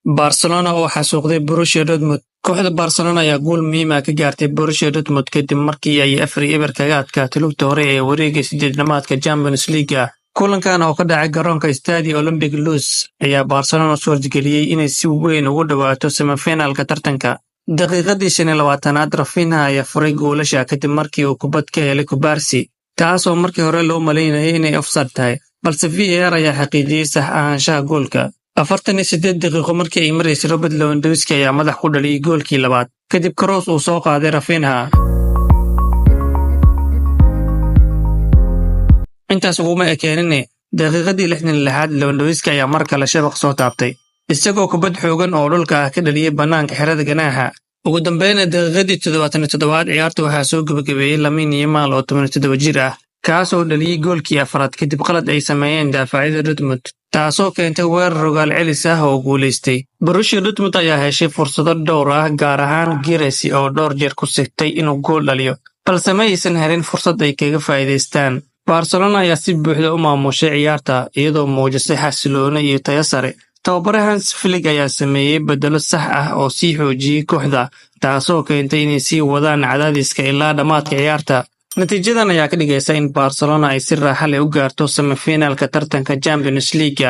Barcelona oo xasuuqday Borussia Dortmund. Kooxda Barcelona ayaa guul muhiim ah ka gaartay Borussia Dortmund kadib markii ay 4-0 kaga adkaatay lugta hore ee wareegga sideedamaadka Champions League. Kulankan oo ka dhacay garoonka Stadio Olympique Luz ayaa Barcelona suurtageliyay inay si weyn ugu dhawaato semifinalka tartanka. Daqiiqadii 25aad Rafinha ayaa furay goolasha kadib markii uu kubad ka helay Kubarsi, taasoo markii hore loo maleynayay inay offside tahay, balse VAR ayaa xaqiijiyay sax ahaanshaha goolka. 48 daqiiqo markii ay maraysay Robert Lewandowski ayaa madax ku dhaliyay goolkii labaad kadib cross uu soo qaaday Rafinha. Intaas uguma ekeenin, daqiiqadii 66aad Lewandowski ayaa mar kale shabaq soo taabtay, isagoo kubad xoogan oo dhulka ah ka dhaliyay banaanka xerada ganaaxa. Ugu dambeyn daqiiqadii 77aad ciyaarta waxaa soo gabagabeeyay Lamine Yamal oo 17 jir ah, kaasoo dhaliyay goolkii afraad kadib qalad ay sameeyeen daafacyada Dortmund, taasoo keentay weerar rogaal celis ah oo guuleystay. Borussia Dortmund ayaa heshay fursado dhowr ah, gaar ahaan Girassi oo dhowr jeer ku sigtay inuu gool dhaliyo, balse ma aysan helin fursad ay kaga faa'iidaystaan. Barcelona ayaa si buuxda u maamushay ciyaarta iyadoo muujisay xasilooni iyo tayo sare. Tababare Hans Flick ayaa sameeyay bedelo sax ah oo sii xoojiyay kooxda, taasoo keentay inay sii wadaan cadaadiska ilaa dhammaadka ciyaarta. Natiijadan ayaa ka dhigaysa in Barcelona ay si raaxo leh u gaarto semifinalka tartanka Champions League.